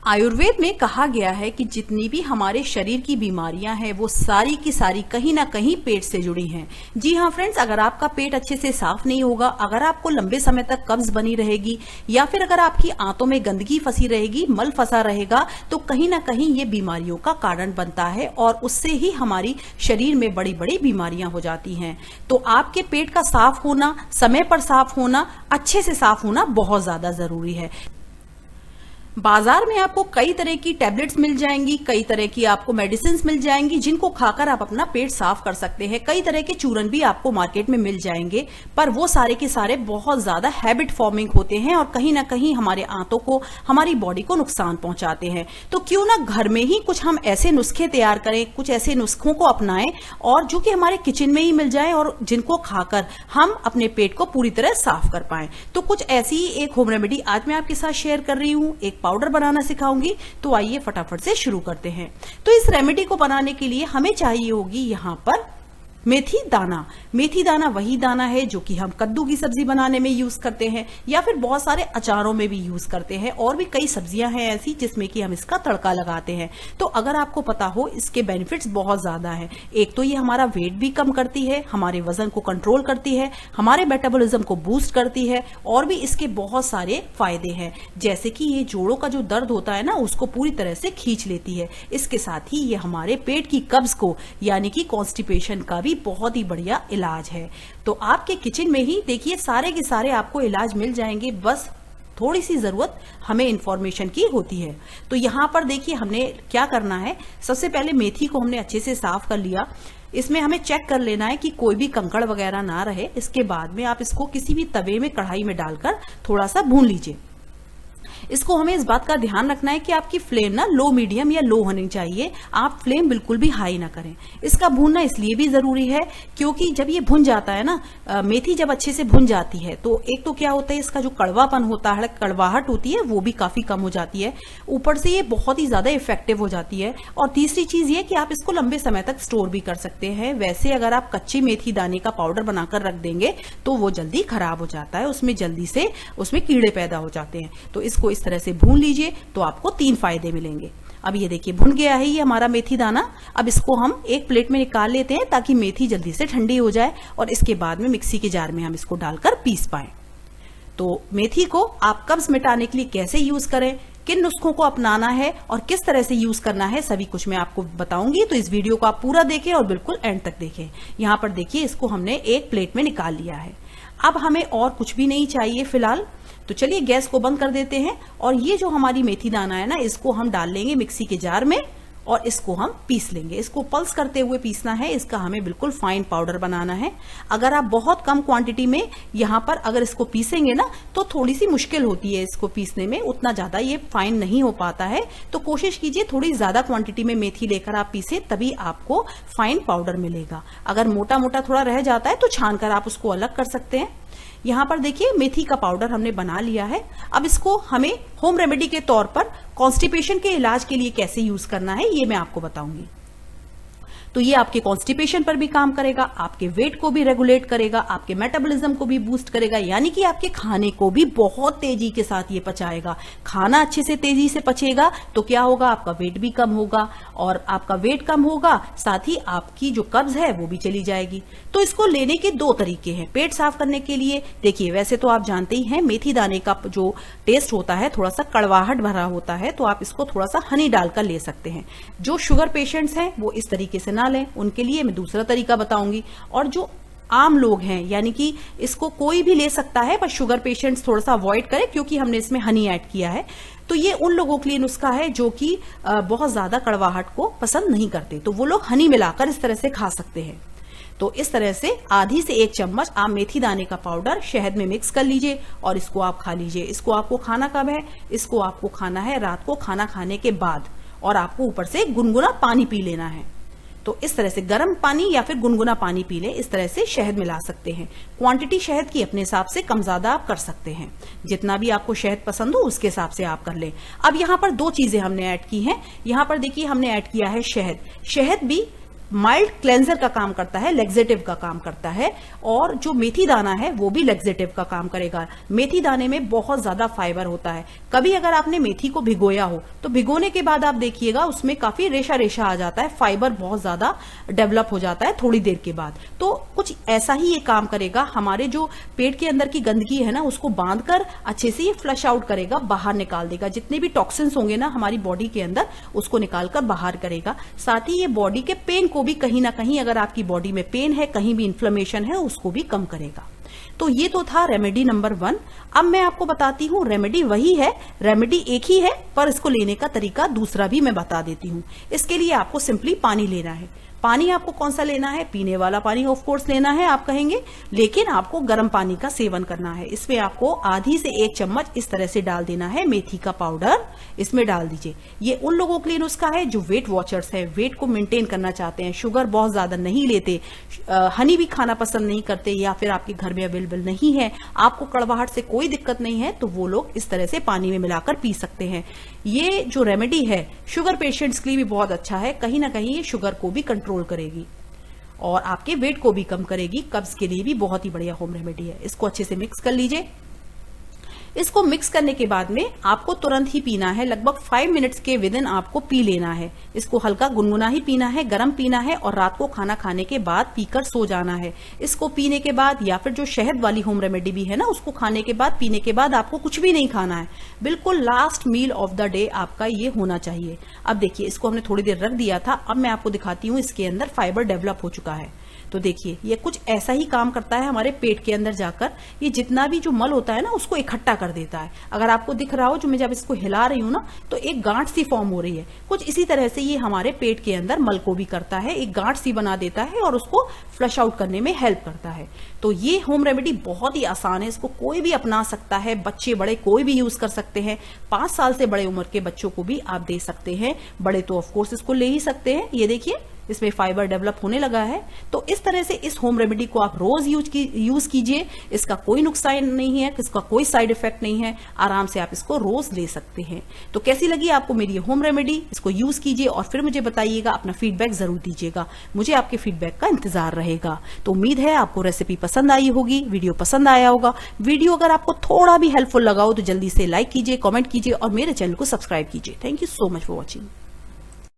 आयुर्वेद में कहा गया है कि जितनी भी हमारे शरीर की बीमारियां हैं वो सारी की सारी कहीं ना कहीं पेट से जुड़ी हैं। जी हाँ फ्रेंड्स, अगर आपका पेट अच्छे से साफ नहीं होगा, अगर आपको लंबे समय तक कब्ज बनी रहेगी या फिर अगर आपकी आंतों में गंदगी फंसी रहेगी, मल फंसा रहेगा, तो कहीं ना कहीं ये बीमारियों का कारण बनता है और उससे ही हमारी शरीर में बड़ी बड़ी बीमारियां हो जाती हैं। तो आपके पेट का साफ होना, समय पर साफ होना, अच्छे से साफ होना बहुत ज्यादा जरूरी है। बाजार में आपको कई तरह की टैबलेट्स मिल जाएंगी, कई तरह की आपको मेडिसिन मिल जाएंगी जिनको खाकर आप अपना पेट साफ कर सकते हैं। कई तरह के चूरन भी आपको मार्केट में मिल जाएंगे, पर वो सारे के सारे बहुत ज्यादा हैबिट फॉर्मिंग होते हैं और कहीं ना कहीं हमारे आंतों को, हमारी बॉडी को नुकसान पहुंचाते हैं। तो क्यों ना घर में ही कुछ हम ऐसे नुस्खे तैयार करें, कुछ ऐसे नुस्खों को अपनाएं और जो कि हमारे किचन में ही मिल जाए और जिनको खाकर हम अपने पेट को पूरी तरह साफ कर पाएं। तो कुछ ऐसी ही एक होम रेमेडी आज मैं आपके साथ शेयर कर रही हूं, एक पाउडर बनाना सिखाऊंगी। तो आइए फटाफट से शुरू करते हैं। तो इस रेमेडी को बनाने के लिए हमें चाहिए होगी यहां पर मेथी दाना। मेथी दाना वही दाना है जो कि हम कद्दू की सब्जी बनाने में यूज करते हैं या फिर बहुत सारे अचारों में भी यूज करते हैं, और भी कई सब्जियां हैं ऐसी जिसमें कि हम इसका तड़का लगाते हैं। तो अगर आपको पता हो, इसके बेनिफिट्स बहुत ज्यादा हैं। एक तो ये हमारा वेट भी कम करती है, हमारे वजन को कंट्रोल करती है, हमारे मेटाबॉलिज्म को बूस्ट करती है, और भी इसके बहुत सारे फायदे हैं, जैसे कि ये जोड़ों का जो दर्द होता है ना, उसको पूरी तरह से खींच लेती है। इसके साथ ही ये हमारे पेट की कब्ज को यानी कि कॉन्स्टिपेशन का भी बहुत ही बढ़िया इलाज है। तो आपके किचन में ही देखिए सारे के सारे आपको इलाज मिल जाएंगे, बस थोड़ी सी जरूरत हमें इंफॉर्मेशन की होती है। तो यहां पर देखिए हमने क्या करना है, सबसे पहले मेथी को हमने अच्छे से साफ कर लिया। इसमें हमें चेक कर लेना है कि कोई भी कंकड़ वगैरह ना रहे। इसके बाद में आप इसको किसी भी तवे में, कढ़ाई में डालकर थोड़ा सा भून लीजिए। इसको हमें इस बात का ध्यान रखना है कि आपकी फ्लेम ना लो मीडियम या लो होनी चाहिए, आप फ्लेम बिल्कुल भी हाई ना करें। इसका भूनना इसलिए भी जरूरी है क्योंकि जब ये भुन जाता है ना, मेथी जब अच्छे से भुन जाती है तो एक तो क्या होता है, इसका जो कड़वापन होता है, कड़वाहट होती है, वो भी काफी कम हो जाती है। ऊपर से ये बहुत ही ज्यादा इफेक्टिव हो जाती है। और तीसरी चीज ये कि आप इसको लंबे समय तक स्टोर भी कर सकते हैं। वैसे अगर आप कच्ची मेथी दाने का पाउडर बनाकर रख देंगे तो वो जल्दी खराब हो जाता है, उसमें जल्दी से उसमें कीड़े पैदा हो जाते हैं। तो इसको इस तरह से भून लीजिए तो आपको 3 फायदे मिलेंगे। अब ये देखिए भुन गया है ये हमारा मेथी दाना। अब इसको हम एक प्लेट में निकाल लेते हैं ताकि मेथी जल्दी से ठंडी हो जाए और इसके बाद में मिक्सी के जार में हम इसको डालकर पीस पाएं। तो मेथी को आप कब्ज मिटाने के लिए कैसे यूज करें, किन नुस्खों को अपनाना है और किस तरह से यूज करना है, सभी कुछ मैं आपको बताऊंगी। तो इस वीडियो को आप पूरा देखें और बिल्कुल एंड तक देखें। यहां पर देखिए इसको हमने एक प्लेट में निकाल लिया है। अब हमें और कुछ भी नहीं चाहिए फिलहाल, तो चलिए गैस को बंद कर देते हैं और ये जो हमारी मेथी दाना है ना, इसको हम डाल लेंगे मिक्सी के जार में और इसको हम पीस लेंगे। इसको पल्स करते हुए पीसना है, इसका हमें बिल्कुल फाइन पाउडर बनाना है। अगर आप बहुत कम क्वांटिटी में यहां पर अगर इसको पीसेंगे ना तो थोड़ी सी मुश्किल होती है इसको पीसने में, उतना ज्यादा ये फाइन नहीं हो पाता है। तो कोशिश कीजिए थोड़ी ज्यादा क्वांटिटी में मेथी लेकर आप पीसे, तभी आपको फाइन पाउडर मिलेगा। अगर मोटा मोटा थोड़ा रह जाता है तो छान कर आप उसको अलग कर सकते हैं। यहां पर देखिए मेथी का पाउडर हमने बना लिया है। अब इसको हमें होम रेमेडी के तौर पर कॉन्स्टिपेशन के इलाज के लिए कैसे यूज करना है ये मैं आपको बताऊंगी। तो ये आपके कॉन्स्टिपेशन पर भी काम करेगा, आपके वेट को भी रेगुलेट करेगा, आपके मेटाबॉलिज्म को भी बूस्ट करेगा, यानी कि आपके खाने को भी बहुत तेजी के साथ ये पचाएगा। खाना अच्छे से तेजी से पचेगा तो क्या होगा, आपका वेट भी कम होगा और आपका वेट कम होगा साथ ही आपकी जो कब्ज है वो भी चली जाएगी। तो इसको लेने के 2 तरीके हैं पेट साफ करने के लिए। देखिए वैसे तो आप जानते ही हैं मेथी दाने का जो टेस्ट होता है थोड़ा सा कड़वाहट भरा होता है, तो आप इसको थोड़ा सा हनी डालकर ले सकते हैं। जो शुगर पेशेंट्स हैं वो इस तरीके से ना लें, उनके लिए मैं दूसरा तरीका बताऊंगी। और जो आम लोग हैं यानी कि इसको कोई भी ले सकता है, पर शुगर पेशेंट्स थोड़ा सा अवॉइड करें क्योंकि हमने इसमें हनी ऐड किया है। तो ये उन लोगों के लिए नुस्खा है जो कि बहुत ज्यादा कड़वाहट को पसंद नहीं करते, तो वो लोग हनी मिलाकर इस तरह से खा सकते हैं। तो इस तरह से आधी से 1 चम्मच आप मेथी दाने का पाउडर शहद में मिक्स कर लीजिए और इसको आप खा लीजिए। इसको आपको खाना कब है, इसको आपको खाना है रात को खाना खाने के बाद, और आपको ऊपर से गुनगुना पानी पी लेना है। तो इस तरह से गर्म पानी या फिर गुनगुना पानी पी लें, इस तरह से शहद मिला सकते हैं। क्वांटिटी शहद की अपने हिसाब से कम ज्यादा आप कर सकते हैं, जितना भी आपको शहद पसंद हो उसके हिसाब से आप कर लें। अब यहाँ पर 2 चीजें हमने ऐड की हैं। यहाँ पर देखिए हमने ऐड किया है शहद। शहद भी माइल्ड क्लेंजर का काम करता है, लेग्जेटिव का काम करता है। और जो मेथी दाना है वो भी लेग्जेटिव का काम करेगा। मेथी दाने में बहुत ज्यादा फाइबर होता है। कभी अगर आपने मेथी को भिगोया हो तो भिगोने के बाद आप देखिएगा उसमें काफी रेशा रेशा आ जाता है, फाइबर बहुत ज्यादा डेवलप हो जाता है थोड़ी देर के बाद। तो कुछ ऐसा ही ये काम करेगा, हमारे जो पेट के अंदर की गंदगी है ना उसको बांधकर अच्छे से ये फ्लश आउट करेगा, बाहर निकाल देगा। जितने भी टॉक्सिन्स होंगे ना हमारी बॉडी के अंदर उसको निकालकर बाहर करेगा। साथ ही ये बॉडी के पेन को भी कहीं ना कहीं, अगर आपकी बॉडी में पेन है, कहीं भी इन्फ्लेमेशन है, उसको भी कम करेगा। तो ये तो था रेमेडी नंबर 1। अब मैं आपको बताती हूँ, रेमेडी वही है, रेमेडी एक ही है, पर इसको लेने का तरीका दूसरा भी मैं बता देती हूँ। इसके लिए आपको सिंपली पानी लेना है। पानी आपको कौन सा लेना है? पीने वाला पानी ऑफ कोर्स लेना है आप कहेंगे, लेकिन आपको गर्म पानी का सेवन करना है। इसमें आपको आधी से 1 चम्मच इस तरह से डाल देना है मेथी का पाउडर, इसमें डाल दीजिए। ये उन लोगों के लिए नुस्खा है जो वेट वॉचर्स है, वेट को मेंटेन करना चाहते हैं, शुगर बहुत ज्यादा नहीं लेते, हनी भी खाना पसंद नहीं करते, या फिर आपके घर में अवेलेबल नहीं है, आपको कड़वाहट से कोई दिक्कत नहीं है, तो वो लोग इस तरह से पानी में मिलाकर पी सकते हैं। ये जो रेमेडी है शुगर पेशेंट्स के लिए भी बहुत अच्छा है। कहीं ना कहीं ये शुगर को भी कंट्रोल करेगी और आपके वेट को भी कम करेगी। कब्ज के लिए भी बहुत ही बढ़िया होम रेमेडी है। इसको अच्छे से मिक्स कर लीजिए। इसको मिक्स करने के बाद में आपको तुरंत ही पीना है, लगभग 5 मिनट्स के विदिन आपको पी लेना है। इसको हल्का गुनगुना ही पीना है, गर्म पीना है, और रात को खाना खाने के बाद पीकर सो जाना है। इसको पीने के बाद, या फिर जो शहद वाली होम रेमेडी भी है ना, उसको खाने के बाद, पीने के बाद आपको कुछ भी नहीं खाना है। बिल्कुल last meal of the day आपका ये होना चाहिए। अब देखिए, इसको हमने थोड़ी देर रख दिया था, अब मैं आपको दिखाती हूँ इसके अंदर फाइबर डेवलप हो चुका है। तो देखिए, ये कुछ ऐसा ही काम करता है हमारे पेट के अंदर जाकर। ये जितना भी जो मल होता है ना उसको इकट्ठा कर देता है। अगर आपको दिख रहा हो, जो मैं जब इसको हिला रही हूं ना, तो एक गांठ सी फॉर्म हो रही है। कुछ इसी तरह से ये हमारे पेट के अंदर मल को भी करता है, एक गांठ सी बना देता है और उसको फ्लश आउट करने में हेल्प करता है। तो ये होम रेमेडी बहुत ही आसान है, इसको कोई भी अपना सकता है, बच्चे बड़े कोई भी यूज कर सकते हैं। 5 साल से बड़े उम्र के बच्चों को भी आप दे सकते हैं, बड़े तो ऑफकोर्स इसको ले ही सकते हैं। ये देखिए, इसमें फाइबर डेवलप होने लगा है। तो इस तरह से इस होम रेमेडी को आप रोज यूज कीजिए। इसका कोई नुकसान नहीं है, इसका कोई साइड इफेक्ट नहीं है, आराम से आप इसको रोज ले सकते हैं। तो कैसी लगी आपको मेरी होम रेमेडी? इसको यूज कीजिए और फिर मुझे बताइएगा, अपना फीडबैक जरूर दीजिएगा। मुझे आपके फीडबैक का इंतजार रहेगा। तो उम्मीद है आपको रेसिपी पसंद आई होगी, वीडियो पसंद आया होगा। वीडियो अगर आपको थोड़ा भी हेल्पफुल लगा हो तो जल्दी से लाइक कीजिए, कॉमेंट कीजिए और मेरे चैनल को सब्सक्राइब कीजिए। Thank you so much for watching.